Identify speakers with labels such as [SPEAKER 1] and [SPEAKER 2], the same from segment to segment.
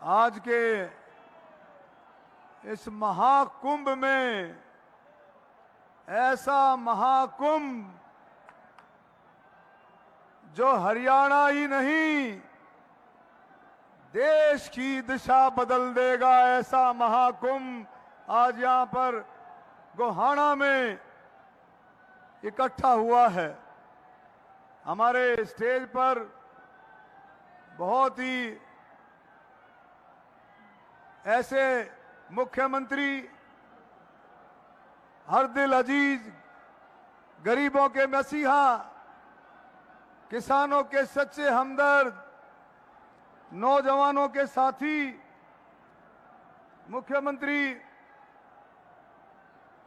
[SPEAKER 1] आज के इस महाकुंभ में, ऐसा महाकुंभ जो हरियाणा ही नहीं देश की दिशा बदल देगा, ऐसा महाकुंभ आज यहां पर गोहाना में इकट्ठा हुआ है। हमारे स्टेज पर बहुत ही ऐसे मुख्यमंत्री, हर दिल अजीज, गरीबों के मसीहा, किसानों के सच्चे हमदर्द, नौजवानों के साथी, मुख्यमंत्री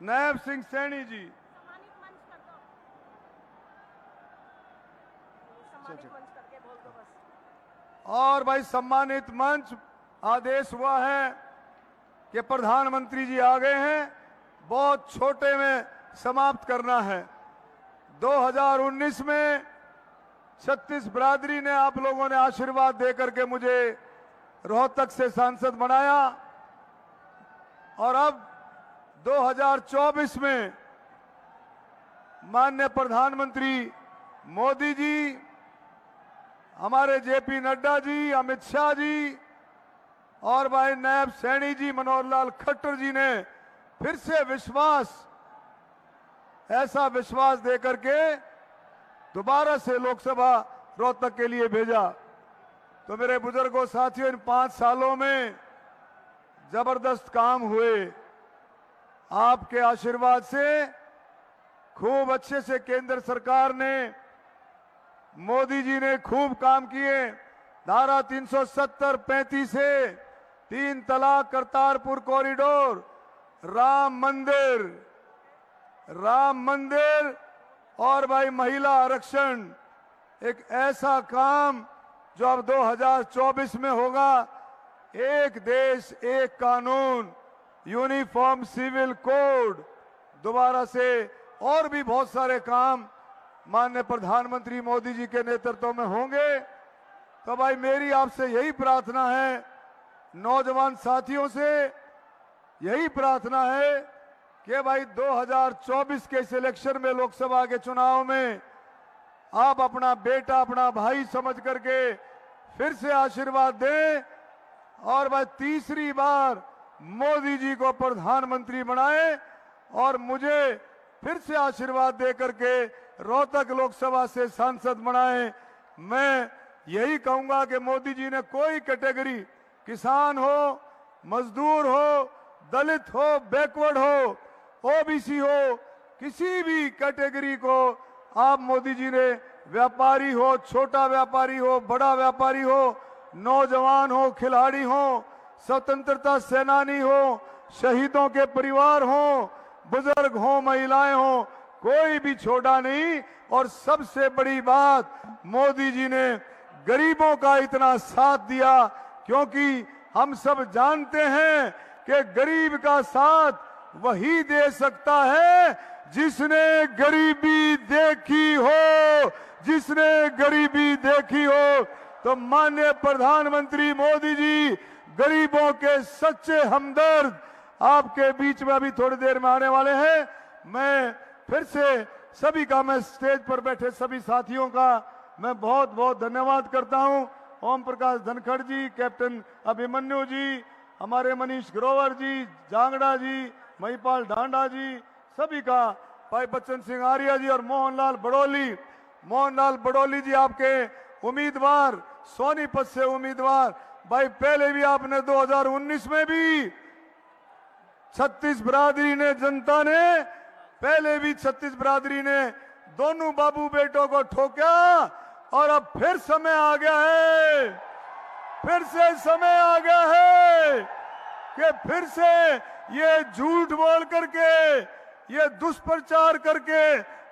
[SPEAKER 1] नायब सिंह सैनी जी, और भाई सम्मानित मंच, आदेश हुआ है कि प्रधानमंत्री जी आ गए हैं, बहुत छोटे में समाप्त करना है। 2019 में 36 बिरादरी ने, आप लोगों ने आशीर्वाद देकर के मुझे रोहतक से सांसद बनाया, और अब 2024 में माननीय प्रधानमंत्री मोदी जी, हमारे जेपी नड्डा जी, अमित शाह जी और भाई नायब सैनी जी, मनोहर लाल खट्टर जी ने फिर से विश्वास, ऐसा विश्वास देकर के दोबारा से लोकसभा रोहतक के लिए भेजा। तो मेरे बुजुर्गों, साथियों, इन 5 सालों में जबरदस्त काम हुए। आपके आशीर्वाद से खूब अच्छे से केंद्र सरकार ने, मोदी जी ने खूब काम किए। धारा 370, 35 से 3 तलाक, करतारपुर कॉरिडोर, राम मंदिर और भाई महिला आरक्षण, एक ऐसा काम जो अब 2024 में होगा। एक देश एक कानून, यूनिफॉर्म सिविल कोड, दोबारा से और भी बहुत सारे काम माननीय प्रधानमंत्री मोदी जी के नेतृत्व में होंगे। तो भाई मेरी आपसे यही प्रार्थना है, नौजवान साथियों से यही प्रार्थना है कि भाई 2024 के इस इलेक्शन में, लोकसभा के चुनाव में आप अपना बेटा, अपना भाई समझ करके फिर से आशीर्वाद दें और भाई तीसरी बार मोदी जी को प्रधानमंत्री बनाएं और मुझे फिर से आशीर्वाद दे करके रोहतक लोकसभा से सांसद बनाएं। मैं यही कहूंगा कि मोदी जी ने कोई कैटेगरी, किसान हो, मजदूर हो, दलित हो, बैकवर्ड हो, ओबीसी हो, किसी भी कैटेगरी को आप मोदी जी ने, व्यापारी हो, छोटा व्यापारी हो, बड़ा व्यापारी हो, नौजवान हो, खिलाड़ी हो, स्वतंत्रता सेनानी हो, शहीदों के परिवार हो, बुजुर्ग हो, महिलाएं हो, कोई भी छोटा नहीं। और सबसे बड़ी बात, मोदी जी ने गरीबों का इतना साथ दिया, क्योंकि हम सब जानते हैं कि गरीब का साथ वही दे सकता है जिसने गरीबी देखी हो, जिसने गरीबी देखी हो। तो माननीय प्रधानमंत्री मोदी जी गरीबों के सच्चे हमदर्द आपके बीच में अभी थोड़ी देर में आने वाले हैं। मैं फिर से सभी का, मैं स्टेज पर बैठे सभी साथियों का मैं बहुत बहुत धन्यवाद करता हूं। ओम प्रकाश धनखड़ जी, कैप्टन अभिमन्यु जी, हमारे मनीष ग्रोवर जी, जांगड़ा जी, महिपाल ढांडा जी, सभी का, भाई बच्चन सिंह आर्या जी और मोहनलाल बड़ोली जी आपके उम्मीदवार, सोनीपत से उम्मीदवार। भाई पहले भी आपने 2019 में भी 36 बिरादरी ने, जनता ने, पहले भी 36 बिरादरी ने दोनों बाबू बेटों को ठोका, और अब फिर समय आ गया है, फिर से समय आ गया है कि फिर से ये झूठ बोल करके, ये दुष्प्रचार करके,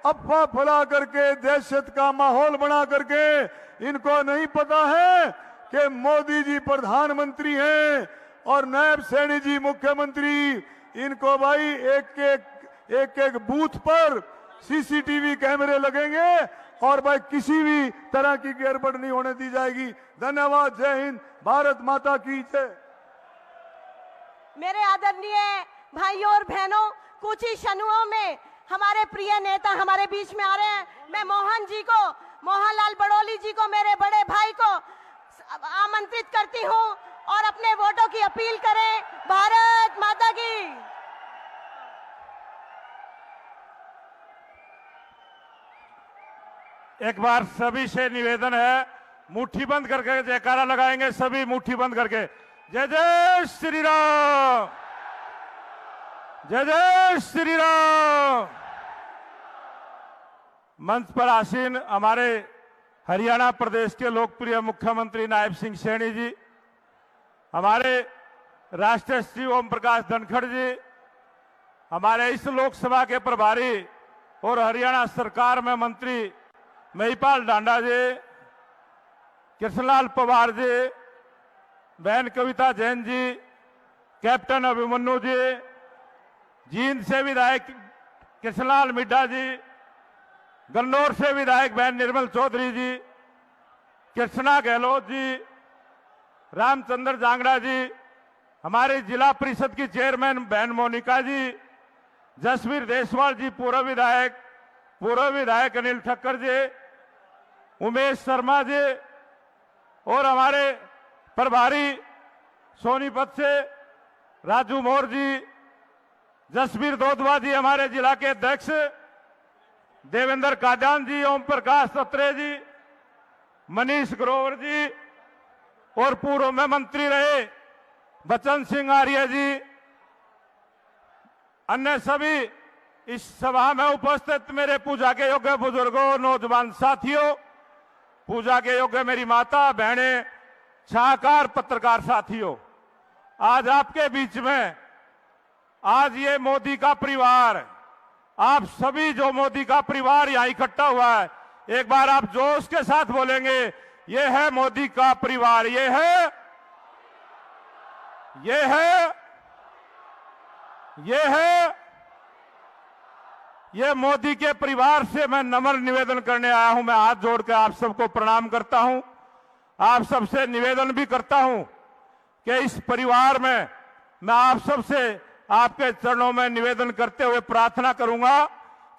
[SPEAKER 1] अफवाह फैला करके, दहशत का माहौल बना करके, इनको नहीं पता है कि मोदी जी प्रधानमंत्री हैं और नायब सैनी जी मुख्यमंत्री। इनको भाई एक एक बूथ पर सीसीटीवी कैमरे लगेंगे और भाई किसी भी तरह की गड़बड़ नहीं होने दी जाएगी। धन्यवाद। जय हिंद, भारत माता की जय।
[SPEAKER 2] मेरे आदरणीय भाइयों और बहनों, कुछ ही क्षणों में हमारे प्रिय नेता हमारे बीच में आ रहे हैं। मैं मोहनलाल बड़ोली जी को, मेरे बड़े भाई को आमंत्रित करती हूं और अपने वोटों की अपील करें। भारत माता की।
[SPEAKER 3] एक बार सभी से निवेदन है, मुट्ठी बंद करके जयकारा लगाएंगे। सभी मुट्ठी बंद करके जय जय श्री राम, जय जय श्री राम। मंच पर आसीन हमारे हरियाणा प्रदेश के लोकप्रिय मुख्यमंत्री नायब सिंह सैनी जी, हमारे राष्ट्रीय श्री ओम प्रकाश धनखड़ जी, हमारे इस लोकसभा के प्रभारी और हरियाणा सरकार में मंत्री महिपाल डांडा जी, कृष्णलाल पवार जी, बहन कविता जैन जी, कैप्टन अभिमन्यु जी, जींद से विधायक कृष्णलाल मिड्डा जी, गन्नौर से विधायक बहन निर्मल चौधरी जी, कृष्णा गहलोत जी, रामचंद्र जांगड़ा जी, हमारे जिला परिषद की चेयरमैन बहन मोनिका जी, जसवीर देसवाल जी पूर्व विधायक अनिल ठक्कर जी, उमेश शर्मा जी और हमारे प्रभारी सोनीपत से राजू मोर जी, जसवीर दोदवा जी, हमारे जिला के अध्यक्ष देवेंद्र कादान जी, ओम प्रकाश सत्रे जी, मनीष ग्रोवर जी और पूर्व में मंत्री रहे बचन सिंह आर्य जी, अन्य सभी इस सभा में उपस्थित मेरे पूजा के योग्य बुजुर्गों, नौजवान साथियों, पूजा के योग्य मेरी माता बहनें, छाकार पत्रकार साथियों, आज आपके बीच में आज ये मोदी का परिवार, आप सभी जो मोदी का परिवार यहां इकट्ठा हुआ है, एक बार आप जोश के साथ बोलेंगे, ये है मोदी का परिवार, ये है, ये है, ये है। ये मोदी के परिवार से मैं नम्र निवेदन करने आया हूं। मैं हाथ जोड़कर आप सबको प्रणाम करता हूं। आप सबसे निवेदन भी करता हूं कि इस परिवार में मैं आप सबसे आपके चरणों में निवेदन करते हुए प्रार्थना करूंगा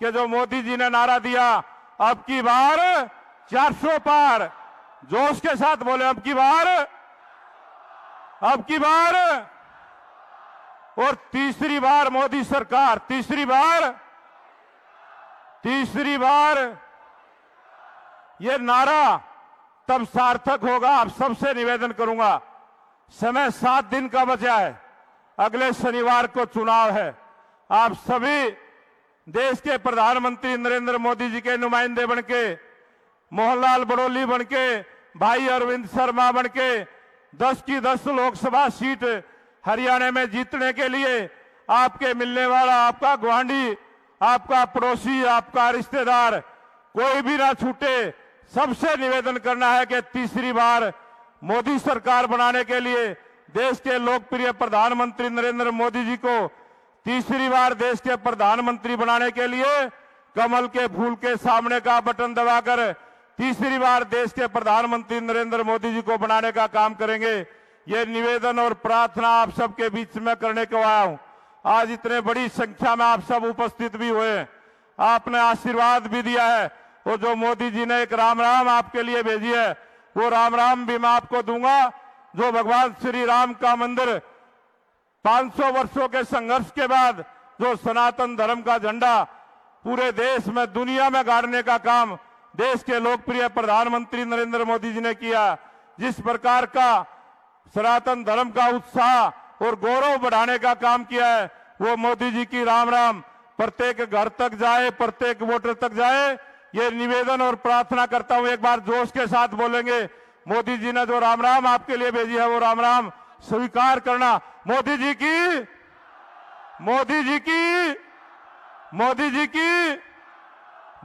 [SPEAKER 3] कि जो मोदी जी ने नारा दिया, अब की बार 400 पार, जोश के साथ बोले, अब की बार, अब की बार, और तीसरी बार मोदी सरकार, तीसरी बार ये नारा तब सार्थक होगा। आप सबसे निवेदन करूंगा, समय 7 दिन का बचा है, अगले शनिवार को चुनाव है। आप सभी देश के प्रधानमंत्री नरेंद्र मोदी जी के नुमाइंदे बनके, मोहनलाल बड़ोली बनके, भाई अरविंद शर्मा बनके 10 की 10 लोकसभा सीट हरियाणा में जीतने के लिए आपके मिलने वाला, आपका गुआंढी, आपका पड़ोसी, आपका रिश्तेदार कोई भी ना छूटे। सबसे निवेदन करना है कि तीसरी बार मोदी सरकार बनाने के लिए देश के लोकप्रिय प्रधानमंत्री नरेंद्र मोदी जी को तीसरी बार देश के प्रधानमंत्री बनाने के लिए कमल के फूल के सामने का बटन दबाकर तीसरी बार देश के प्रधानमंत्री नरेंद्र मोदी जी को बनाने का काम करेंगे। ये निवेदन और प्रार्थना आप सबके बीच में करने को आया हूं। आज इतने बड़ी संख्या में आप सब उपस्थित भी हुए, आपने आशीर्वाद भी दिया है। वो जो मोदी जी ने एक राम राम आपके लिए भेजी है, वो राम राम भी मैं आपको दूंगा। जो भगवान श्री राम का मंदिर 500 वर्षों के संघर्ष के बाद जो सनातन धर्म का झंडा पूरे देश में, दुनिया में गाड़ने का काम देश के लोकप्रिय प्रधानमंत्री नरेंद्र मोदी जी ने किया। जिस प्रकार का सनातन धर्म का उत्साह और गौरव बढ़ाने का काम किया है, वो मोदी जी की राम राम प्रत्येक घर तक जाए, प्रत्येक वोटर तक जाए। ये निवेदन और प्रार्थना करता हूं, एक बार जोश के साथ बोलेंगे। मोदी जी ने जो राम राम आपके लिए भेजी है, वो राम राम स्वीकार करना। मोदी जी की, मोदी जी की, मोदी जी की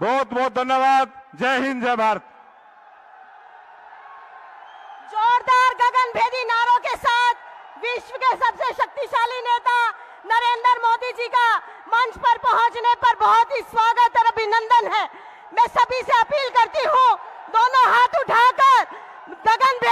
[SPEAKER 3] बहुत बहुत धन्यवाद। जय हिंद, जय भारत।
[SPEAKER 2] जोरदार गगनभेदी नारों के साथ विश्व के सबसे शक्तिशाली नेता नरेंद्र मोदी जी का मंच पर पहुंचने पर बहुत ही स्वागत और अभिनंदन है। मैं सभी से अपील करती हूं, दोनों हाथ उठाकर गगनभेदी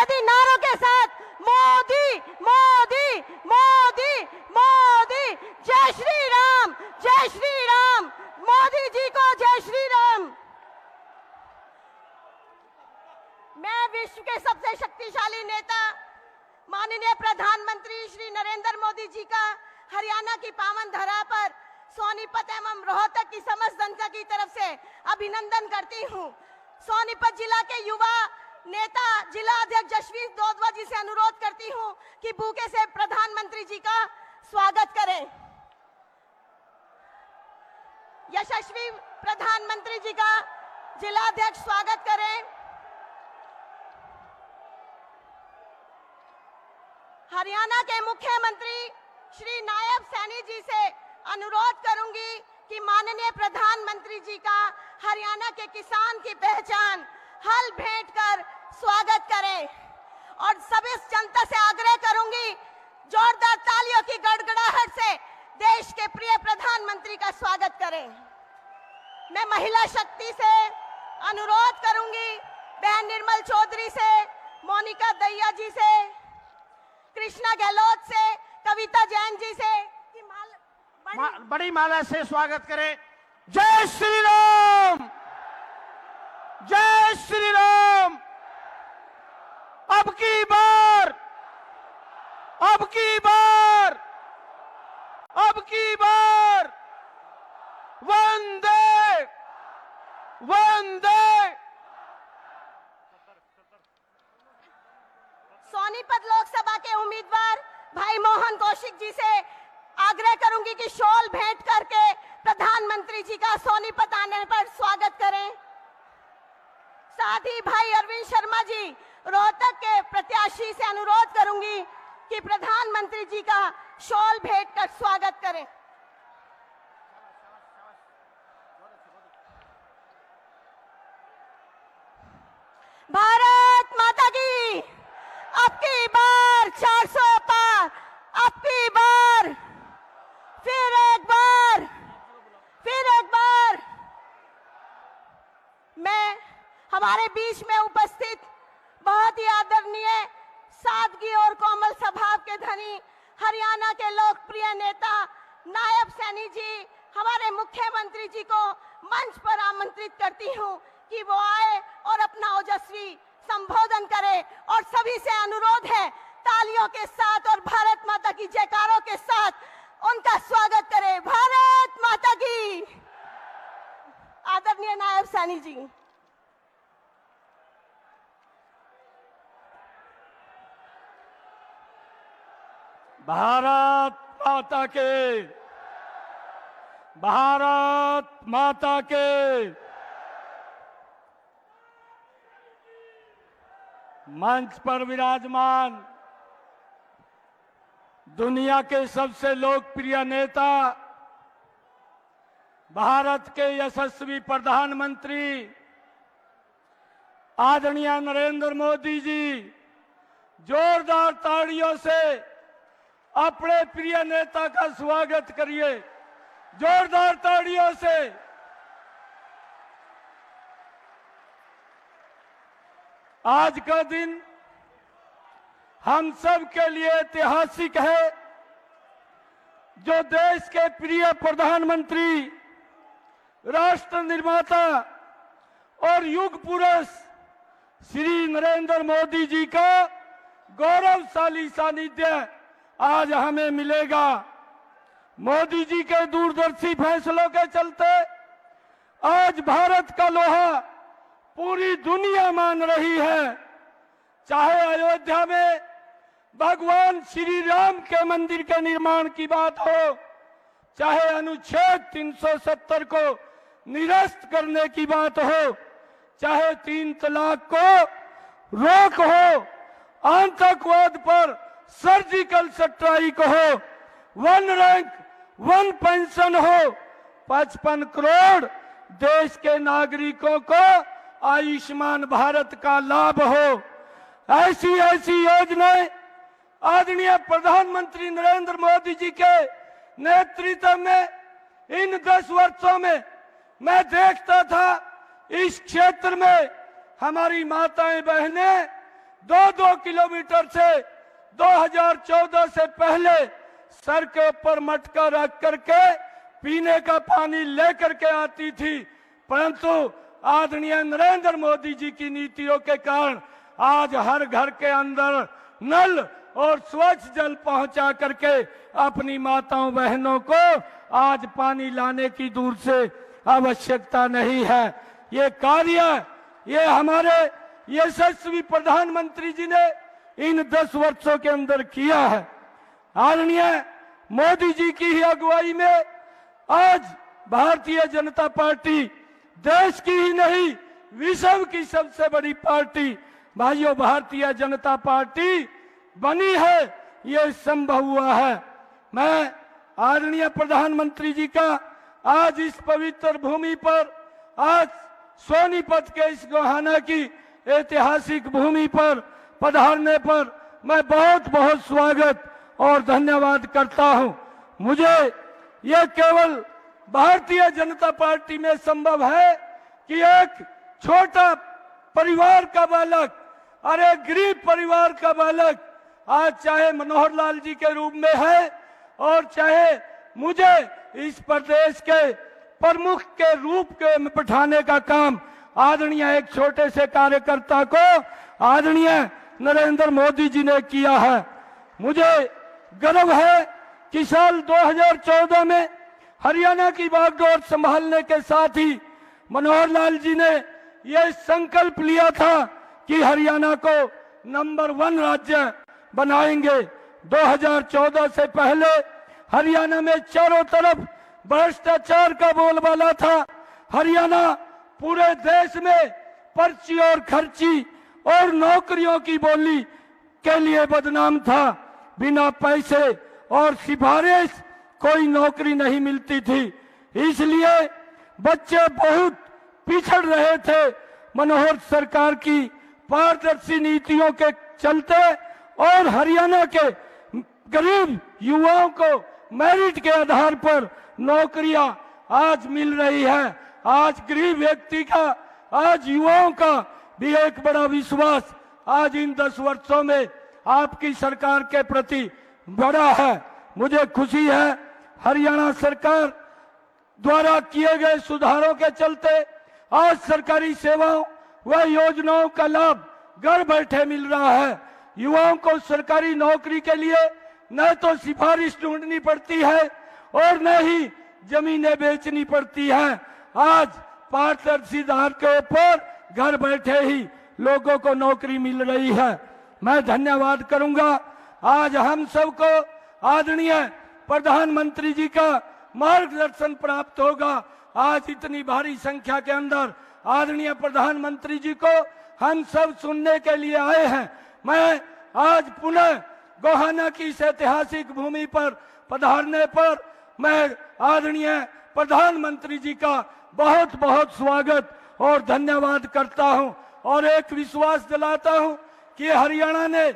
[SPEAKER 2] मैं विश्व के सबसे शक्तिशाली नेता माननीय प्रधानमंत्री श्री नरेंद्र मोदी जी का हरियाणा की पावन धरा पर सोनीपत एवं रोहतक की समस्त जनता की तरफ से अभिनंदन करती हूँ। सोनीपत जिला के युवा नेता जिला अध्यक्ष जसवीर दोदवा जी से अनुरोध करती हूँ कि बुके से प्रधानमंत्री जी का स्वागत करें। यशस्वी प्रधानमंत्री जी का जिला अध्यक्ष स्वागत करें। हरियाणा के मुख्यमंत्री श्री नायब सैनी जी से अनुरोध करूंगी कि माननीय प्रधानमंत्री जी का हरियाणा के किसान की पहचान हल भेंट कर स्वागत करें और सभी जनता से आग्रह करूंगी जोरदार तालियों की गड़गड़ाहट से देश के प्रिय प्रधानमंत्री का स्वागत करें। मैं महिला शक्ति से अनुरोध करूंगी, बहन निर्मल चौधरी से, मोनिका दहिया जी से, कृष्णा गहलोत से, कविता जैन जी से कि
[SPEAKER 4] बड़ी माला से स्वागत करें। जय श्री राम, जय श्री राम। अब की बार, अब की बार, अब की बार वंदे वंदे।
[SPEAKER 2] सोनीपत लोकसभा के उम्मीदवार भाई मोहन कौशिक जी से आग्रह करूंगी कि शॉल भेंट करके प्रधानमंत्री जी का सोनीपत आने पर स्वागत करें। साथ ही भाई अरविंद शर्मा जी रोहतक के प्रत्याशी से अनुरोध करूंगी कि प्रधानमंत्री जी का शॉल भेंट कर स्वागत करें। भारत माता की, अब की बार 400 पार, अब की बार, फिर एक बार, फिर एक बार। मैं हमारे बीच में उपस्थित बहुत ही आदरणीय, सादगी और कोमल स्वभाव के धनी हरियाणा के लोकप्रिय नेता नायब सैनी जी, हमारे मुख्यमंत्री जी को मंच पर आमंत्रित करती हूं कि वो आए और अपना ओजस्वी संबोधन करें और सभी से अनुरोध है तालियों के साथ और भारत माता की जयकारों के साथ उनका स्वागत करें। भारत माता की। आदरणीय नायब सैनी जी।
[SPEAKER 4] भारत माता के, भारत माता के। मंच पर विराजमान दुनिया के सबसे लोकप्रिय नेता, भारत के यशस्वी प्रधानमंत्री आदरणीय नरेंद्र मोदी जी, जोरदार तालियों से अपने प्रिय नेता का स्वागत करिए, जोरदार तालियों से। आज का दिन हम सब के लिए ऐतिहासिक है, जो देश के प्रिय प्रधानमंत्री, राष्ट्र निर्माता और युग पुरुष श्री नरेंद्र मोदी जी का गौरवशाली सानिध्य आज हमें मिलेगा। मोदी जी के दूरदर्शी फैसलों के चलते आज भारत का लोहा पूरी दुनिया मान रही है। चाहे अयोध्या में भगवान श्री राम के मंदिर के निर्माण की बात हो, चाहे अनुच्छेद 370 को निरस्त करने की बात हो, चाहे 3 तलाक को रोक हो, आतंकवाद पर सर्जिकल स्ट्राइक हो, 1 रैंक 1 पेंशन हो, 55 करोड़ देश के नागरिकों को आयुष्मान भारत का लाभ हो, ऐसी ऐसी योजनाएं आदरणीय प्रधानमंत्री नरेंद्र मोदी जी के नेतृत्व में इन 10 वर्षों में मैं देखता था। इस क्षेत्र में हमारी माताएं बहनें 2-2 किलोमीटर से 2014 से पहले सर के ऊपर मटका रख करके पीने का पानी लेकर के आती थी, परंतु आदरणीय नरेंद्र मोदी जी की नीतियों के कारण आज हर घर के अंदर नल और स्वच्छ जल पहुंचा करके अपनी माताओं बहनों को आज पानी लाने की दूर से आवश्यकता नहीं है। ये कार्य ये हमारे यशस्वी प्रधानमंत्री जी ने इन 10 वर्षों के अंदर किया है। आदरणीय मोदी जी की ही अगुवाई में आज भारतीय जनता पार्टी देश की ही नहीं विश्व की सबसे बड़ी पार्टी भाइयों भारतीय जनता पार्टी बनी है। ये संभव हुआ है। मैं आदरणीय प्रधानमंत्री जी का आज इस पवित्र भूमि पर आज सोनीपत के इस गोहाना की ऐतिहासिक भूमि पर पधारने पर मैं बहुत बहुत स्वागत और धन्यवाद करता हूं। मुझे यह केवल भारतीय जनता पार्टी में संभव है कि एक छोटा परिवार का बालक और एक गरीब परिवार का बालक आज चाहे मनोहर लाल जी के रूप में है और चाहे मुझे इस प्रदेश के प्रमुख के रूप के में बिठाने का काम आदरणीय एक छोटे से कार्यकर्ता को आदरणीय नरेंद्र मोदी जी ने किया है। मुझे गर्व है कि साल 2014 में हरियाणा की बागडोर संभालने के साथ ही मनोहर लाल जी ने यह संकल्प लिया था कि हरियाणा को नंबर 1 राज्य बनाएंगे। 2014 से पहले हरियाणा में चारों तरफ भ्रष्टाचार का बोलबाला था। हरियाणा पूरे देश में पर्ची और खर्ची और नौकरियों की बोली के लिए बदनाम था। बिना पैसे और सिफारिश कोई नौकरी नहीं मिलती थी, इसलिए बच्चे बहुत पिछड़ रहे थे। मनोहर सरकार की पारदर्शी नीतियों के चलते और हरियाणा के गरीब युवाओं को मेरिट के आधार पर नौकरियां आज मिल रही है। आज गरीब व्यक्ति का आज युवाओं का भी एक बड़ा विश्वास आज इन 10 वर्षों में आपकी सरकार के प्रति बड़ा है। मुझे खुशी है हरियाणा सरकार द्वारा किए गए सुधारों के चलते आज सरकारी सेवाओं व योजनाओं का लाभ घर बैठे मिल रहा है। युवाओं को सरकारी नौकरी के लिए न तो सिफारिश ढूंढनी पड़ती है और न ही जमीनें बेचनी पड़ती है। आज पारदर्शी आधार के ऊपर घर बैठे ही लोगों को नौकरी मिल रही है। मैं धन्यवाद करूंगा। आज हम सबको आदरणीय प्रधानमंत्री जी का मार्गदर्शन प्राप्त होगा। आज इतनी भारी संख्या के अंदर आदरणीय प्रधानमंत्री जी को हम सब सुनने के लिए आए हैं। मैं आज पुनः गोहाना की इस ऐतिहासिक भूमि पर पधारने पर मैं आदरणीय प्रधानमंत्री जी का बहुत बहुत स्वागत और धन्यवाद करता हूं और एक विश्वास दिलाता हूं कि हरियाणा ने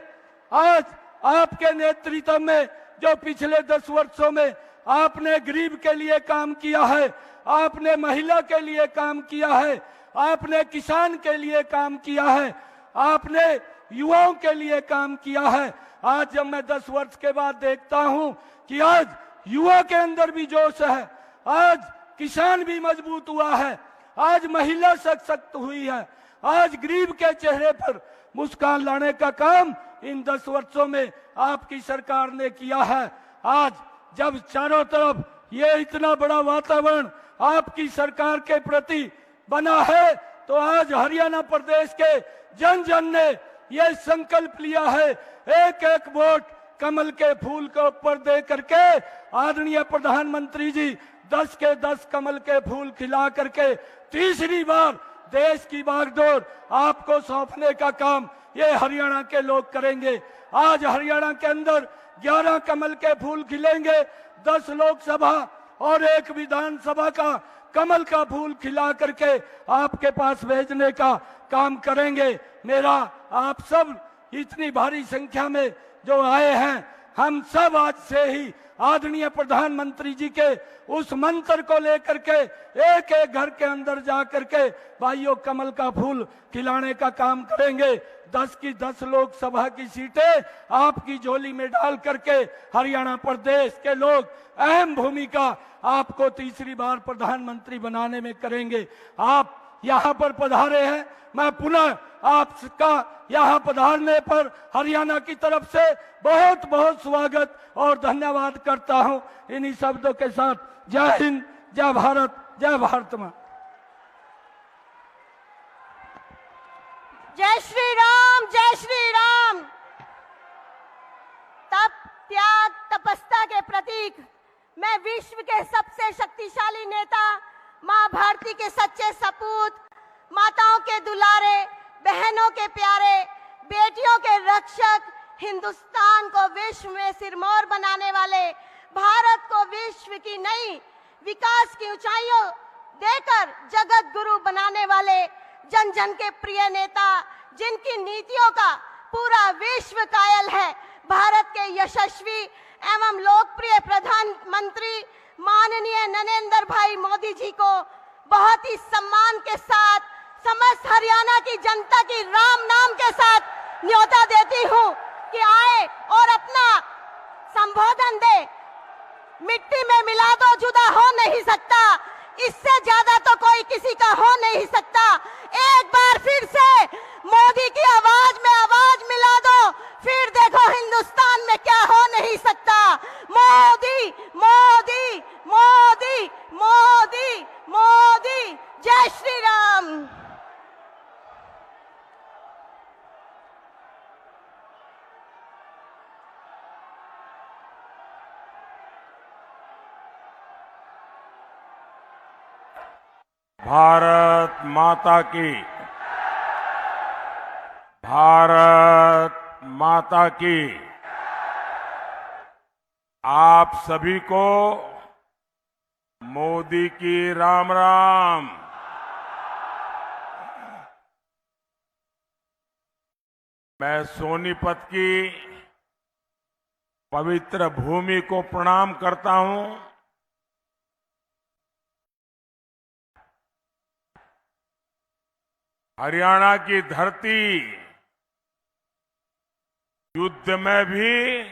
[SPEAKER 4] आज आपके नेतृत्व में जो पिछले 10 वर्षों में आपने गरीब के लिए काम किया है, आपने महिला के लिए काम किया है, आपने किसान के लिए काम किया है, आपने युवाओं के लिए काम किया है। आज जब मैं 10 वर्ष के बाद देखता हूं कि आज युवा के अंदर भी जोश है, आज किसान भी मजबूत हुआ है, आज महिला सशक्त हुई है, आज गरीब के चेहरे पर मुस्कान लाने का काम इन 10 वर्षों में आपकी सरकार ने किया है। आज जब चारों तरफ ये इतना बड़ा वातावरण आपकी सरकार के प्रति बना है तो आज हरियाणा प्रदेश के जन जन ने ये संकल्प लिया है, एक एक वोट कमल के फूल के ऊपर दे करके आदरणीय प्रधानमंत्री जी 10 के 10 कमल के फूल खिला करके तीसरी बार देश की बागडोर आपको सौंपने का काम ये हरियाणा के लोग करेंगे। आज हरियाणा के अंदर 11 कमल के फूल खिलेंगे, 10 लोकसभा और 1 विधानसभा का कमल का फूल खिला करके आपके पास भेजने का काम करेंगे। मेरा आप सब इतनी भारी संख्या में जो आए हैं, हम सब आज से ही आदरणीय प्रधानमंत्री जी के उस मंत्र को लेकर के एक एक घर के अंदर जा करके भाइयों कमल का फूल खिलाने का काम करेंगे। 10 की 10 लोकसभा की सीटें आपकी झोली में डाल करके हरियाणा प्रदेश के लोग अहम भूमिका आपको तीसरी बार प्रधानमंत्री बनाने में करेंगे। आप यहाँ पर पधारे हैं, मैं पुनः आपका यहाँ पधारने पर हरियाणा की तरफ से बहुत बहुत स्वागत और धन्यवाद करता हूँ। इन्हीं शब्दों के साथ जय हिंद, जय भारत, जय भारत माँ।
[SPEAKER 2] जय श्री राम, जय श्री राम। तप, त्याग, तपस्या के प्रतीक मैं विश्व के सबसे शक्तिशाली नेता मां भारती के सच्चे सपूत, माताओं के दुलारे, बहनों के प्यारे, बेटियों के रक्षक, हिंदुस्तान को विश्व में सिरमौर बनाने वाले, भारत को विश्व की नई विकास की ऊंचाइयों देकर जगत गुरु बनाने वाले, जन जन के प्रिय नेता, जिनकी नीतियों का पूरा विश्व कायल है, भारत के यशस्वी एवं लोकप्रिय प्रधानमंत्री माननीय नरेंद्र भाई मोदी जी को बहुत ही सम्मान के साथ समस्त हरियाणा की जनता की राम नाम के साथ न्योता देती हूं कि आए और अपना संबोधन दे। मिट्टी में मिला दो, जुदा हो नहीं सकता, इससे ज्यादा तो कोई किसी का हो नहीं सकता। एक बार फिर से मोदी की आवाज में आवाज मिला दो, फिर देखो हिंदुस्तान में क्या हो नहीं सकता। मोदी मोदी मोदी मोदी मोदी, जय श्री राम।
[SPEAKER 3] भारत माता की, भारत माता की। आप सभी को मोदी की राम राम। मैं सोनीपत की पवित्र भूमि को प्रणाम करता हूं। हरियाणा की धरती युद्ध में भी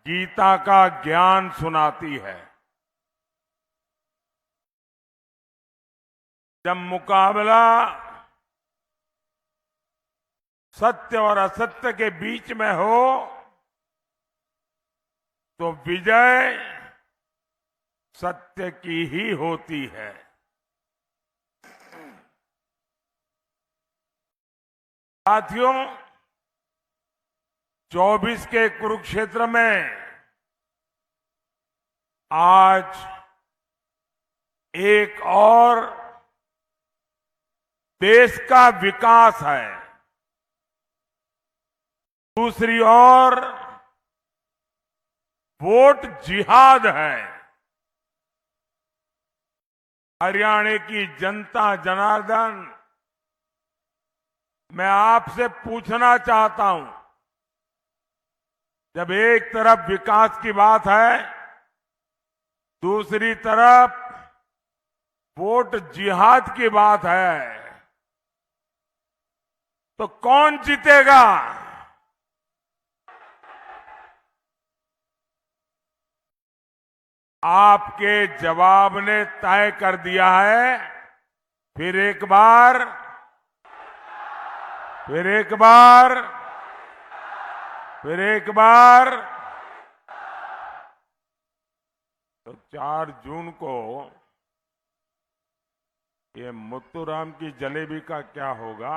[SPEAKER 3] गीता का ज्ञान सुनाती है। जब मुकाबला सत्य और असत्य के बीच में हो तो विजय सत्य की ही होती है। साथियों, 24 के कुरुक्षेत्र में आज एक और देश का विकास है, दूसरी ओर वोट जिहाद है। हरियाणा की जनता जनार्दन, मैं आपसे पूछना चाहता हूं, जब एक तरफ विकास की बात है, दूसरी तरफ वोट जिहाद की बात है, तो कौन जीतेगा? आपके जवाब ने तय कर दिया है। फिर एक बार फिर एक बार फिर एक बार तो 4 जून को ये मुत्तूराम की जलेबी का क्या होगा?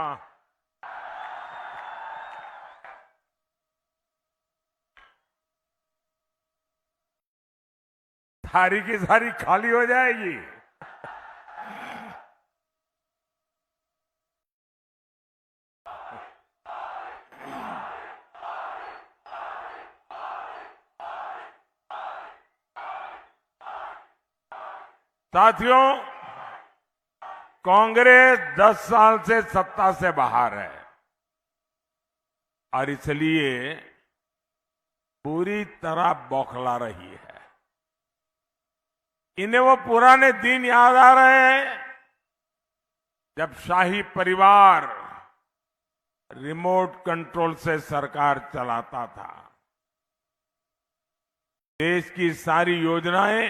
[SPEAKER 3] थारी की सारी खाली हो जाएगी। साथियों, कांग्रेस 10 साल से सत्ता से बाहर है और इसलिए पूरी तरह बौखला रही है। इन्हें वो पुराने दिन याद आ रहे हैं जब शाही परिवार रिमोट कंट्रोल से सरकार चलाता था। देश की सारी योजनाएं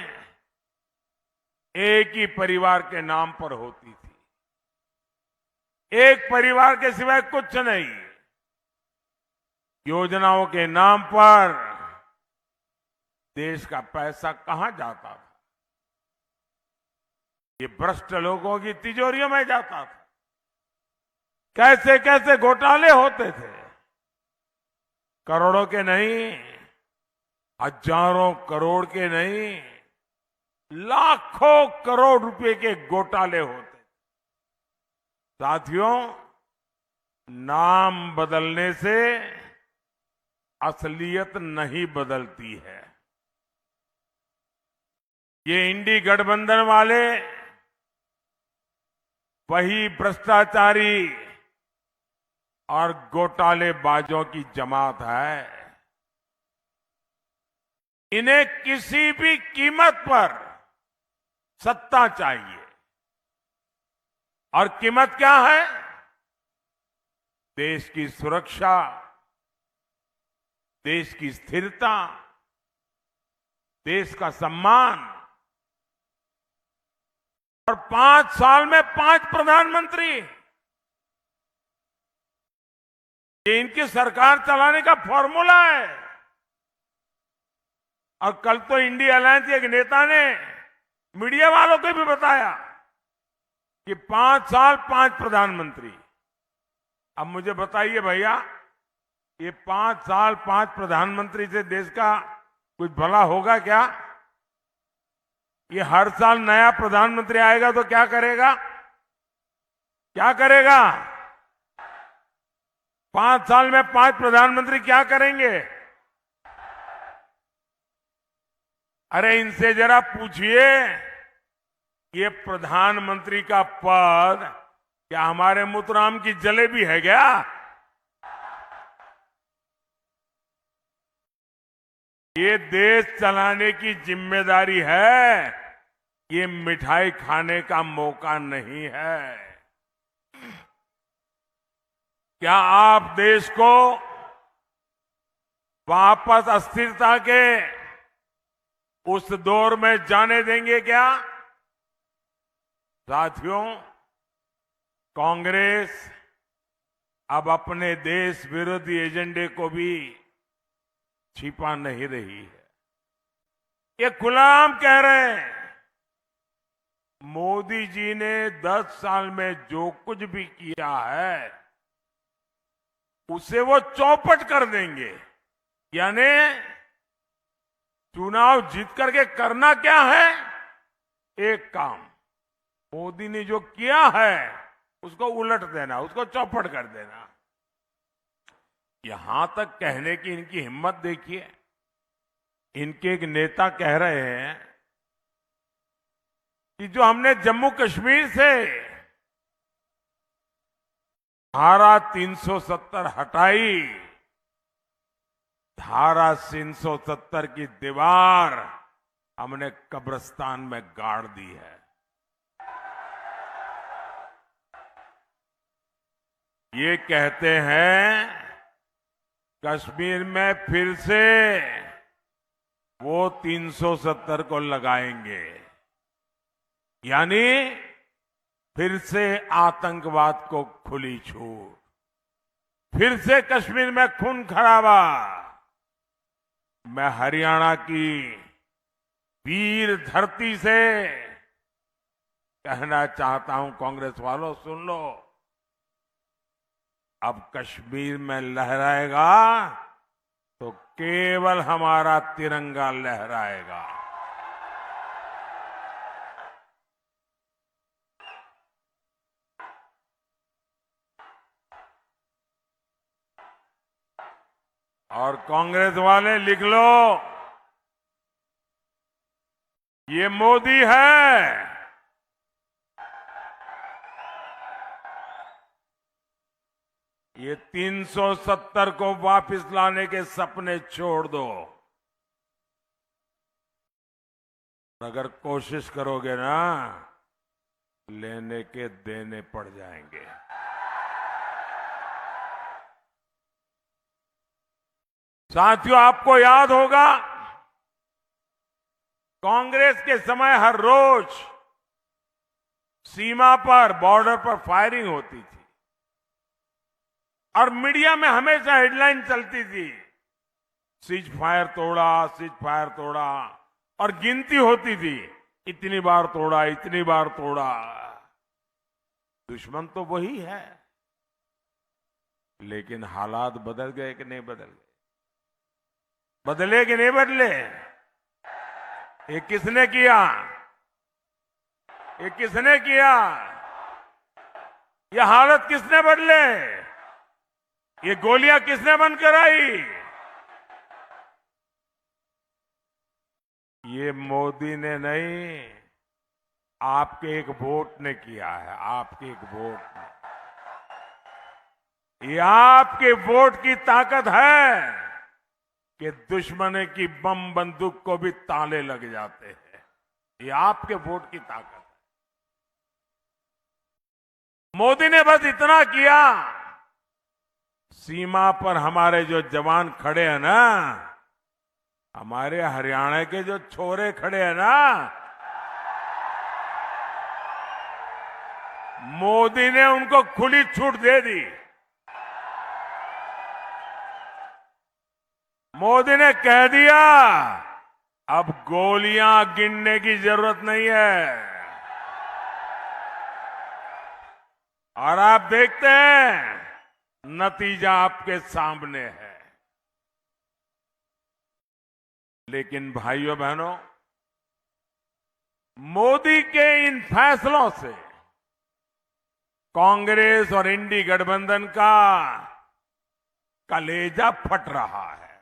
[SPEAKER 3] एक ही परिवार के नाम पर होती थी। एक परिवार के सिवाय कुछ नहीं। योजनाओं के नाम पर देश का पैसा कहां जाता था? ये भ्रष्ट लोगों की तिजोरियों में जाता था। कैसे कैसे घोटाले होते थे। करोड़ों के नहीं, हजारों करोड़ के नहीं, लाखों करोड़ रुपए के घोटाले होते। साथियों, नाम बदलने से असलियत नहीं बदलती है। ये इंडी गठबंधन वाले वही भ्रष्टाचारी और घोटालेबाजों की जमात है। इन्हें किसी भी कीमत पर सत्ता चाहिए। और कीमत क्या है? देश की सुरक्षा, देश की स्थिरता, देश का सम्मान। और 5 साल में 5 प्रधानमंत्री, ये इनकी सरकार चलाने का फॉर्मूला है। और कल तो इंडिया अलायंस के एक नेता ने मीडिया वालों को भी बताया कि 5 साल 5 प्रधानमंत्री। अब मुझे बताइए भैया, ये 5 साल 5 प्रधानमंत्री से देश का कुछ भला होगा क्या? ये हर साल नया प्रधानमंत्री आएगा तो क्या करेगा? क्या करेगा? 5 साल में 5 प्रधानमंत्री क्या करेंगे? अरे इनसे जरा पूछिए, ये प्रधानमंत्री का पद क्या हमारे मुतराम की जलेबी है क्या? ये देश चलाने की जिम्मेदारी है, ये मिठाई खाने का मौका नहीं है। क्या आप देश को वापस अस्थिरता के उस दौर में जाने देंगे क्या? साथियों, कांग्रेस अब अपने देश विरोधी एजेंडे को भी छिपा नहीं रही है। ये खुलेआम कह रहे हैं, मोदी जी ने 10 साल में जो कुछ भी किया है उसे वो चौपट कर देंगे। यानी चुनाव जीत करके करना क्या है? एक काम। मोदी ने जो किया है उसको उलट देना, उसको चौपट कर देना। यहां तक कहने की इनकी हिम्मत देखिए। इनके एक नेता कह रहे हैं कि जो हमने जम्मू कश्मीर से धारा 370 हटाई, धारा 370 की दीवार हमने कब्रिस्तान में गाड़ दी है। ये कहते हैं कश्मीर में फिर से वो 370 को लगाएंगे, यानी फिर से आतंकवाद को खुली छूट, फिर से कश्मीर में खून खराबा। मैं हरियाणा की वीर धरती से कहना चाहता हूं, कांग्रेस वालों सुन लो, अब कश्मीर में लहराएगा तो केवल हमारा तिरंगा लहराएगा। और कांग्रेस वाले लिख लो, ये मोदी है। ये 370 को वापस लाने के सपने छोड़ दो। अगर कोशिश करोगे ना, लेने के देने पड़ जाएंगे। साथियों, आपको याद होगा कांग्रेस के समय हर रोज सीमा पर, बॉर्डर पर फायरिंग होती थी।
[SPEAKER 5] और मीडिया में हमेशा हेडलाइन चलती थी, सीज फायर तोड़ा, और गिनती होती थी, इतनी बार तोड़ा, इतनी बार तोड़ा। दुश्मन तो वही है, लेकिन हालात बदल गए कि नहीं बदल गए? बदले कि नहीं बदले? ये किसने किया? ये किसने किया? ये हालत किसने बदले? ये गोलियां किसने बंद कराई? ये मोदी ने नहीं, आपके एक वोट ने किया है। आपके एक वोट ने, ये आपके वोट की ताकत है कि दुश्मन की बम बंदूक को भी ताले लग जाते हैं। ये आपके वोट की ताकत है। मोदी ने बस इतना किया, सीमा पर हमारे जो जवान खड़े हैं ना, हमारे हरियाणा के जो छोरे खड़े हैं ना, मोदी ने उनको खुली छूट दे दी। मोदी ने कह दिया, अब गोलियां गिनने की जरूरत नहीं है। और आप देखते हैं, नतीजा आपके सामने है। लेकिन भाइयों बहनों, मोदी के इन फैसलों से कांग्रेस और इंडी गठबंधन का कलेजा फट रहा है।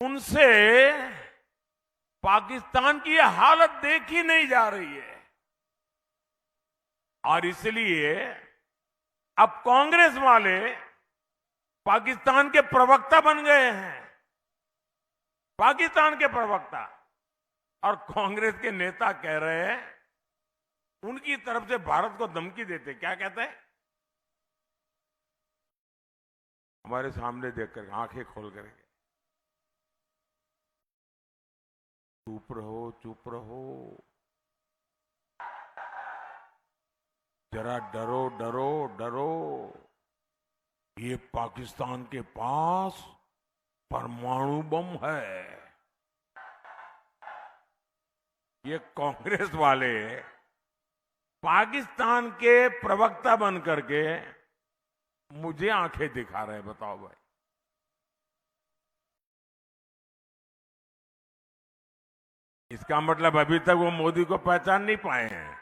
[SPEAKER 5] उनसे पाकिस्तान की यह हालत देखी नहीं जा रही है, और इसलिए अब कांग्रेस वाले पाकिस्तान के प्रवक्ता बन गए हैं। पाकिस्तान के प्रवक्ता। और कांग्रेस के नेता कह रहे हैं, उनकी तरफ से भारत को धमकी देते। क्या कहते हैं? हमारे सामने देखकर आंखें खोल कर, चुप रहो, चुप रहो, जरा डरो, डरो, डरो। ये पाकिस्तान के पास परमाणु बम है। ये कांग्रेस वाले पाकिस्तान के प्रवक्ता बन करके मुझे आंखें दिखा रहे हैं। बताओ भाई, इसका मतलब अभी तक वो मोदी को पहचान नहीं पाए हैं।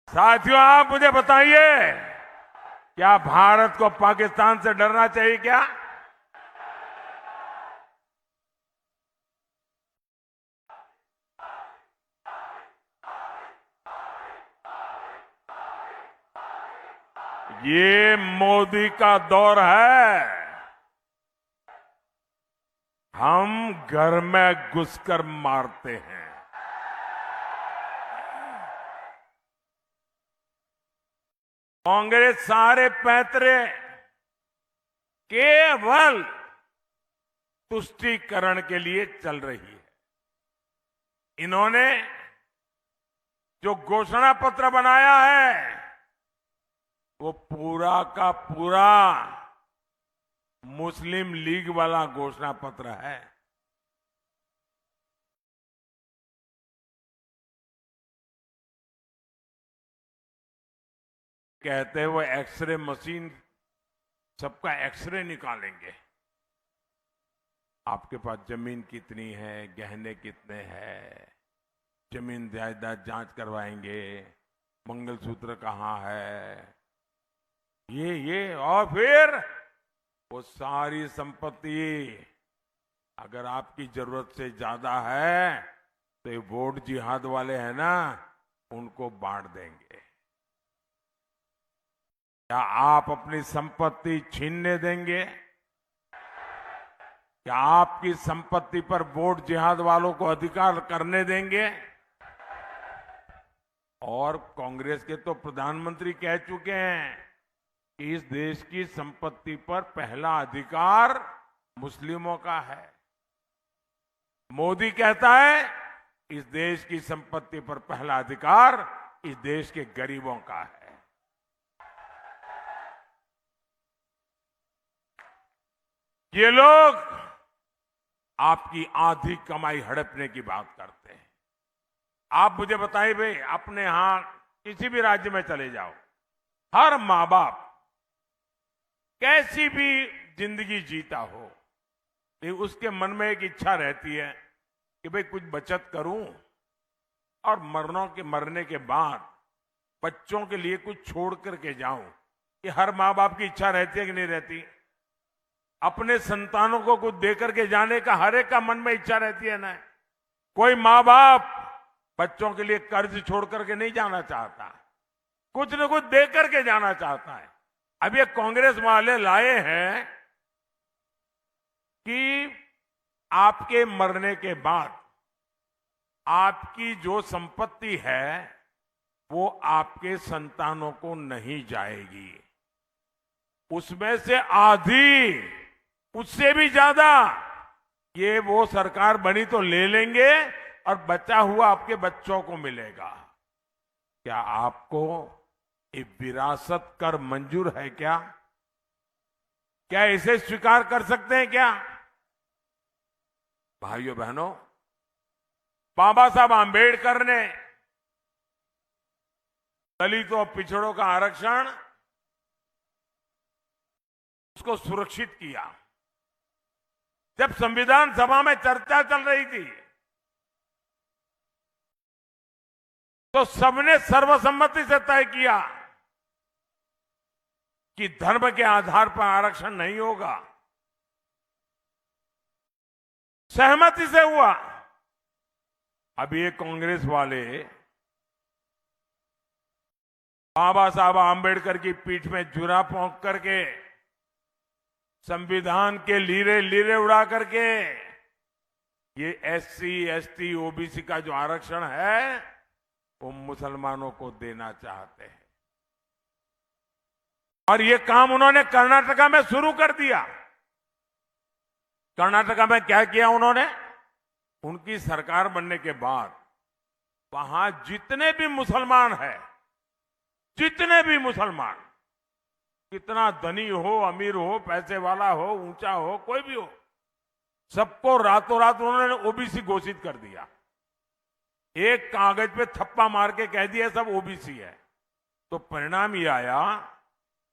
[SPEAKER 5] साथियों, आप मुझे बताइए, क्या भारत को पाकिस्तान से डरना चाहिए क्या? ये मोदी का दौर है। हम घर में घुसकर मारते हैं। कांग्रेस सारे पैतरे केवल तुष्टीकरण के लिए चल रही है। इन्होंने जो घोषणा पत्र बनाया है, वो पूरा का पूरा मुस्लिम लीग वाला घोषणा पत्र है। कहते हैं वो एक्सरे मशीन, सबका एक्सरे निकालेंगे। आपके पास जमीन कितनी है, गहने कितने हैं, जमीन जायदाद जांच करवाएंगे, मंगलसूत्र कहाँ है, ये और फिर वो सारी संपत्ति अगर आपकी जरूरत से ज्यादा है तो ये वोट जिहाद वाले हैं ना, उनको बांट देंगे। क्या आप अपनी संपत्ति छीनने देंगे? क्या आपकी संपत्ति पर वोट जिहाद वालों को अधिकार करने देंगे? और कांग्रेस के तो प्रधानमंत्री कह चुके हैं कि इस देश की संपत्ति पर पहला अधिकार मुस्लिमों का है। मोदी कहता है इस देश की संपत्ति पर पहला अधिकार इस देश के गरीबों का है। ये लोग आपकी आधी कमाई हड़पने की बात करते हैं। आप मुझे बताइए भाई, अपने यहां किसी भी राज्य में चले जाओ, हर मां बाप कैसी भी जिंदगी जीता हो, लेकिन उसके मन में एक इच्छा रहती है कि भाई कुछ बचत करूं और मरने के बाद बच्चों के लिए कुछ छोड़ करके जाऊं। ये हर मां बाप की इच्छा रहती है कि नहीं रहती? अपने संतानों को कुछ दे करके जाने का हर एक का मन में इच्छा रहती है ना। कोई मां बाप बच्चों के लिए कर्ज छोड़ करके नहीं जाना चाहता, कुछ न कुछ दे करके जाना चाहता है। अब ये कांग्रेस वाले लाए हैं कि आपके मरने के बाद आपकी जो संपत्ति है वो आपके संतानों को नहीं जाएगी, उसमें से आधी, उससे भी ज्यादा ये वो सरकार बनी तो ले लेंगे और बचा हुआ आपके बच्चों को मिलेगा। क्या आपको ये विरासत कर मंजूर है क्या? क्या इसे स्वीकार कर सकते हैं क्या? भाइयों बहनों, बाबा साहब आंबेडकर ने दलितों और पिछड़ों का आरक्षण उसको सुरक्षित किया। जब संविधान सभा में चर्चा चल रही थी तो सबने सर्वसम्मति से तय किया कि धर्म के आधार पर आरक्षण नहीं होगा। सहमति से हुआ। अब ये कांग्रेस वाले बाबा साहब आंबेडकर की पीठ में जुरा पोंक करके, संविधान के लीरे लीरे उड़ा करके ये एससी, एसटी, ओबीसी का जो आरक्षण है वो मुसलमानों को देना चाहते हैं। और ये काम उन्होंने कर्नाटका में शुरू कर दिया। कर्नाटका में क्या किया उन्होंने? उनकी सरकार बनने के बाद वहां जितने भी मुसलमान हैं, जितने भी मुसलमान, कितना धनी हो, अमीर हो, पैसे वाला हो, ऊंचा हो, कोई भी हो, सबको रातों रात उन्होंने ओबीसी घोषित कर दिया। एक कागज पे थप्पा मार के कह दिया सब ओबीसी है। तो परिणाम ये आया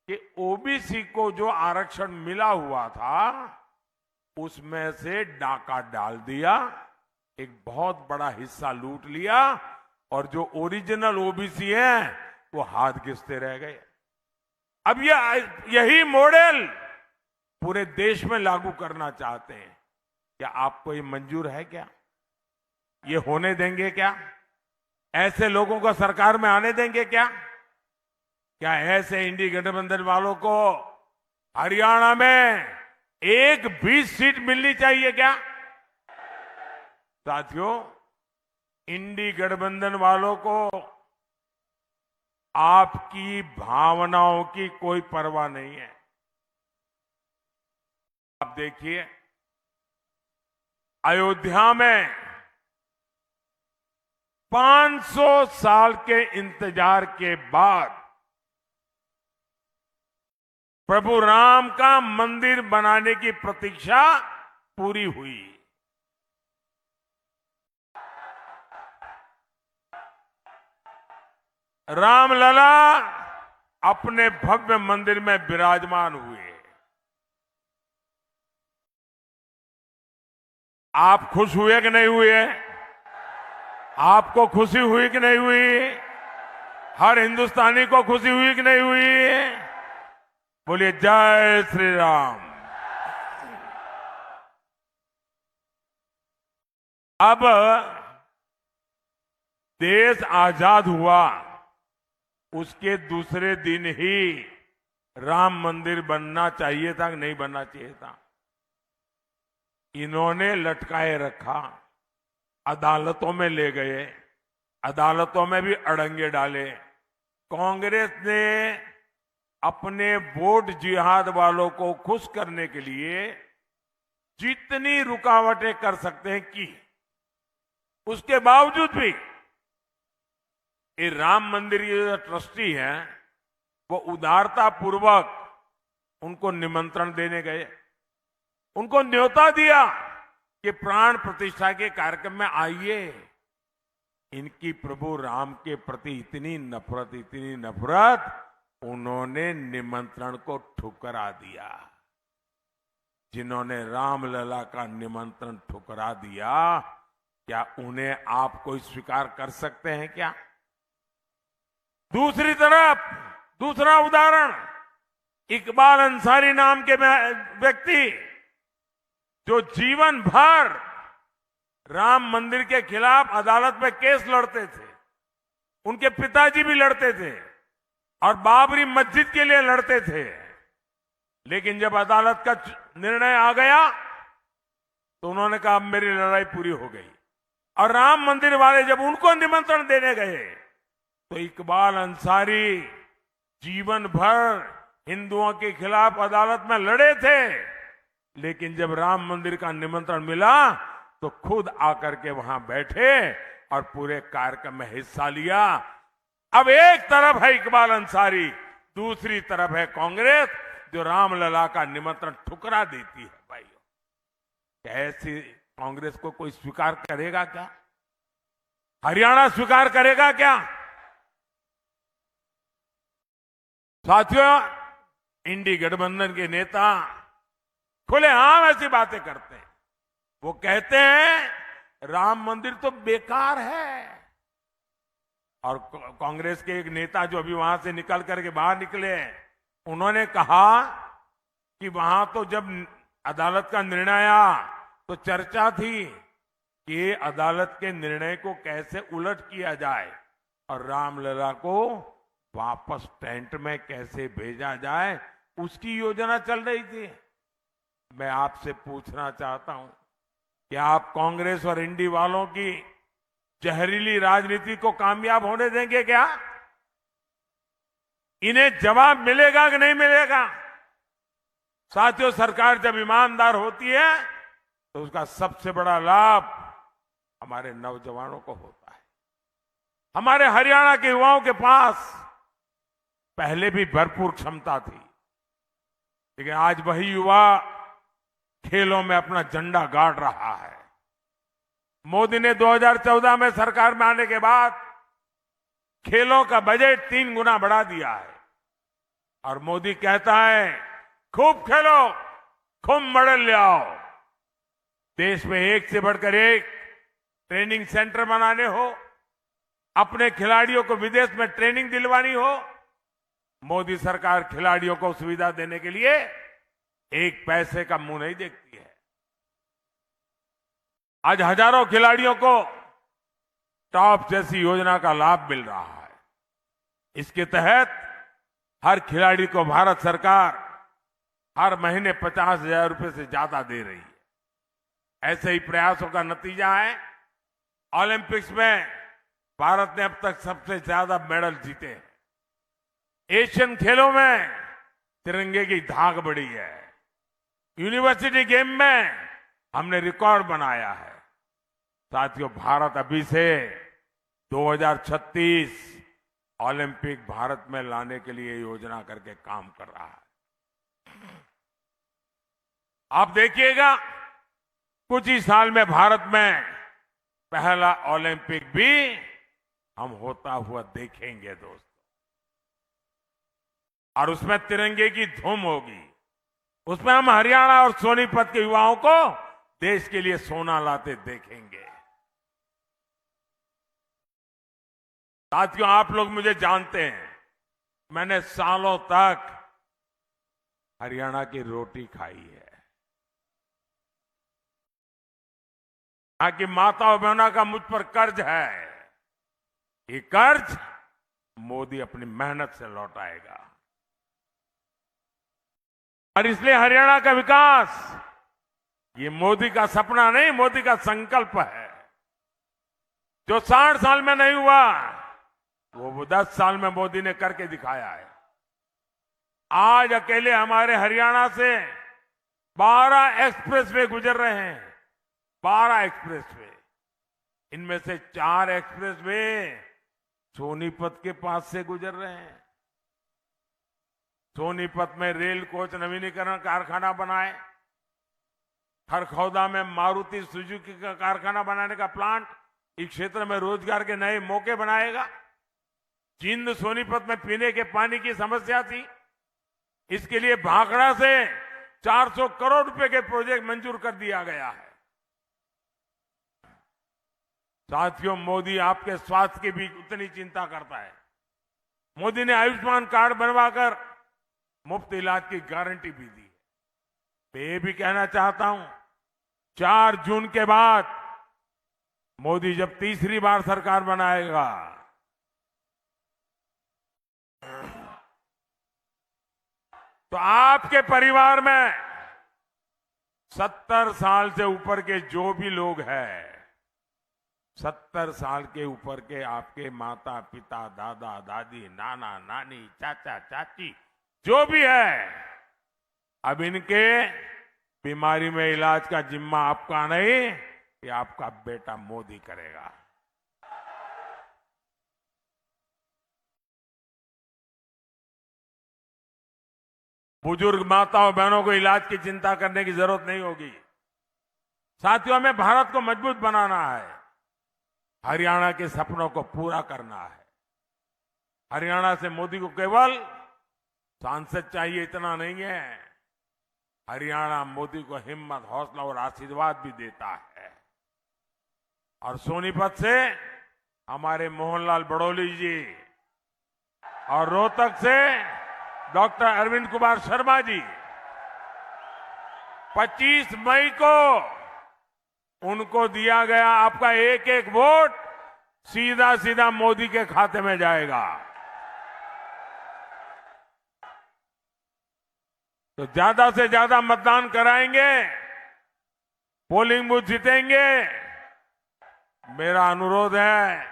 [SPEAKER 5] कि ओबीसी को जो आरक्षण मिला हुआ था उसमें से डाका डाल दिया, एक बहुत बड़ा हिस्सा लूट लिया, और जो ओरिजिनल ओबीसी हैं वो हाथ घिसते रह गए। अब यही मॉडल पूरे देश में लागू करना चाहते हैं। क्या आपको ये मंजूर है क्या? ये होने देंगे क्या? ऐसे लोगों को सरकार में आने देंगे क्या? क्या ऐसे इंडी गठबंधन वालों को हरियाणा में एक भी सीट मिलनी चाहिए क्या? साथियों, इंडी गठबंधन वालों को आपकी भावनाओं की कोई परवाह नहीं है। आप देखिए, अयोध्या में 500 साल के इंतजार के बाद प्रभु राम का मंदिर बनाने की प्रतीक्षा पूरी हुई। रामलला अपने भव्य मंदिर में विराजमान हुए। आप खुश हुए कि नहीं हुए? आपको खुशी हुई कि नहीं हुई? हर हिंदुस्तानी को खुशी हुई कि नहीं हुई? बोलिए जय श्री राम। अब देश आजाद हुआ, उसके दूसरे दिन ही राम मंदिर बनना चाहिए था कि नहीं बनना चाहिए था? इन्होंने लटकाए रखा, अदालतों में ले गए, अदालतों में भी अड़ंगे डाले। कांग्रेस ने अपने वोट जिहाद वालों को खुश करने के लिए जितनी रुकावटें कर सकते हैं की, उसके बावजूद भी ये राम मंदिर के जो ट्रस्टी हैं वो उदारता पूर्वक उनको निमंत्रण देने गए, उनको न्योता दिया कि प्राण प्रतिष्ठा के कार्यक्रम में आइए। इनकी प्रभु राम के प्रति इतनी नफरत, उन्होंने निमंत्रण को ठुकरा दिया। जिन्होंने रामलला का निमंत्रण ठुकरा दिया, क्या उन्हें आप कोई स्वीकार कर सकते हैं क्या? दूसरी तरफ दूसरा उदाहरण, इकबाल अंसारी नाम के व्यक्ति जो जीवन भर राम मंदिर के खिलाफ अदालत में केस लड़ते थे, उनके पिताजी भी लड़ते थे और बाबरी मस्जिद के लिए लड़ते थे, लेकिन जब अदालत का निर्णय आ गया तो उन्होंने कहा अब मेरी लड़ाई पूरी हो गई। और राम मंदिर वाले जब उनको निमंत्रण देने गए तो इकबाल अंसारी जीवन भर हिंदुओं के खिलाफ अदालत में लड़े थे, लेकिन जब राम मंदिर का निमंत्रण मिला तो खुद आकर के वहां बैठे और पूरे कार्यक्रम में हिस्सा लिया। अब एक तरफ है इकबाल अंसारी, दूसरी तरफ है कांग्रेस जो रामलला का निमंत्रण ठुकरा देती है। भाइयों, क्या ऐसी कांग्रेस को कोई स्वीकार करेगा क्या? हरियाणा स्वीकार करेगा क्या? साथियों, इंडी गठबंधन के नेता खुलेआम ऐसी बातें करते हैं। वो कहते हैं राम मंदिर तो बेकार है, और कांग्रेस के एक नेता जो अभी वहां से निकल करके बाहर निकले, उन्होंने कहा कि वहां तो जब अदालत का निर्णय आया तो चर्चा थी कि ये अदालत के निर्णय को कैसे उलट किया जाए और रामलला को वापस टेंट में कैसे भेजा जाए, उसकी योजना चल रही थी। मैं आपसे पूछना चाहता हूं कि आप कांग्रेस और इंडी वालों की जहरीली राजनीति को कामयाब होने देंगे क्या? इन्हें जवाब मिलेगा कि नहीं मिलेगा? साथियों, सरकार जब ईमानदार होती है तो उसका सबसे बड़ा लाभ हमारे नौजवानों को होता है। हमारे हरियाणा के युवाओं के पास पहले भी भरपूर क्षमता थी, लेकिन आज वही युवा खेलों में अपना झंडा गाड़ रहा है। मोदी ने 2014 में सरकार में आने के बाद खेलों का बजट 3 गुना बढ़ा दिया है, और मोदी कहता है खूब खेलो, खूब मेडल ले आओ। देश में एक से बढ़कर एक ट्रेनिंग सेंटर बनाने हो, अपने खिलाड़ियों को विदेश में ट्रेनिंग दिलवानी हो, मोदी सरकार खिलाड़ियों को सुविधा देने के लिए एक पैसे का मुंह नहीं देखती है। आज हजारों खिलाड़ियों को टॉप जैसी योजना का लाभ मिल रहा है। इसके तहत हर खिलाड़ी को भारत सरकार हर महीने 50,000 रुपए से ज्यादा दे रही है। ऐसे ही प्रयासों का नतीजा है ओलंपिक्स में भारत ने अब तक सबसे ज्यादा मेडल जीते हैं। एशियन खेलों में तिरंगे की धाक बढ़ी है। यूनिवर्सिटी गेम में हमने रिकॉर्ड बनाया है। साथियों, भारत अभी से 2036 ओलंपिक भारत में लाने के लिए योजना करके काम कर रहा है। आप देखिएगा कुछ ही साल में भारत में पहला ओलंपिक भी हम होता हुआ देखेंगे दोस्तों, और उसमें तिरंगे की धूम होगी। उसमें हम हरियाणा और सोनीपत के युवाओं को देश के लिए सोना लाते देखेंगे। साथियों, आप लोग मुझे जानते हैं, मैंने सालों तक हरियाणा की रोटी खाई है। यहाँ की माता और बहनों का मुझ पर कर्ज है। ये कर्ज मोदी अपनी मेहनत से लौटाएगा, और इसलिए हरियाणा का विकास ये मोदी का सपना नहीं, मोदी का संकल्प है। जो 60 साल में नहीं हुआ वो 10 साल में मोदी ने करके दिखाया है। आज अकेले हमारे हरियाणा से 12 एक्सप्रेसवे गुजर रहे हैं। 12 एक्सप्रेसवे, इनमें से 4 एक्सप्रेस वे सोनीपत के पास से गुजर रहे हैं। सोनीपत में रेल कोच नवीनीकरण कारखाना बनाए, खरखौदा में मारुति सुजुकी का कारखाना बनाने का प्लांट इस क्षेत्र में रोजगार के नए मौके बनाएगा। जिंद सोनीपत में पीने के पानी की समस्या थी, इसके लिए भाखड़ा से 400 करोड़ रुपए के प्रोजेक्ट मंजूर कर दिया गया है। साथियों, मोदी आपके स्वास्थ्य की भी उतनी चिंता करता है। मोदी ने आयुष्मान कार्ड बनवाकर मुफ्त इलाज की गारंटी भी दी है। मैं ये भी कहना चाहता हूं, 4 जून के बाद मोदी जब तीसरी बार सरकार बनाएगा, तो आपके परिवार में 70 साल से ऊपर के जो भी लोग हैं, 70 साल के ऊपर के आपके माता पिता, दादा दादी, नाना नानी, चाचा चाची जो भी है, अब इनके बीमारी में इलाज का जिम्मा आपका नहीं, ये आपका बेटा मोदी करेगा। बुजुर्ग माताओं बहनों को इलाज की चिंता करने की जरूरत नहीं होगी। साथियों, हमें भारत को मजबूत बनाना है, हरियाणा के सपनों को पूरा करना है। हरियाणा से मोदी को केवल सांसद चाहिए इतना नहीं है, हरियाणा मोदी को हिम्मत, हौसला और आशीर्वाद भी देता है। और सोनीपत से हमारे मोहनलाल बड़ौली जी और रोहतक से डॉक्टर अरविंद कुमार शर्मा जी, 25 मई को उनको दिया गया आपका एक एक वोट सीधा सीधा मोदी के खाते में जाएगा। तो ज्यादा से ज्यादा मतदान कराएंगे, पोलिंग बूथ जीतेंगे। मेरा अनुरोध है,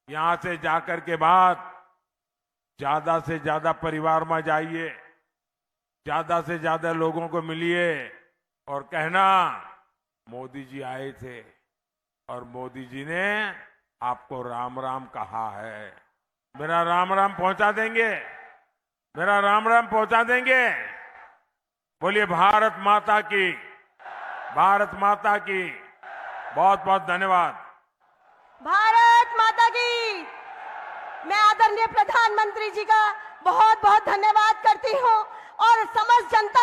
[SPEAKER 5] यहां से जाकर के बाद ज्यादा से ज्यादा परिवार में जाइए, ज्यादा से ज्यादा लोगों को मिलिए और कहना मोदी जी आए थे और मोदी जी ने आपको राम राम कहा है। मेरा राम राम पहुंचा देंगे, मेरा राम राम पहुंचा देंगे। बोलिए भारत माता की, भारत माता की। बहुत बहुत धन्यवाद।
[SPEAKER 2] भारत माता की। मैं आदरणीय प्रधानमंत्री जी का बहुत बहुत धन्यवाद करती हूँ और समस्त जनता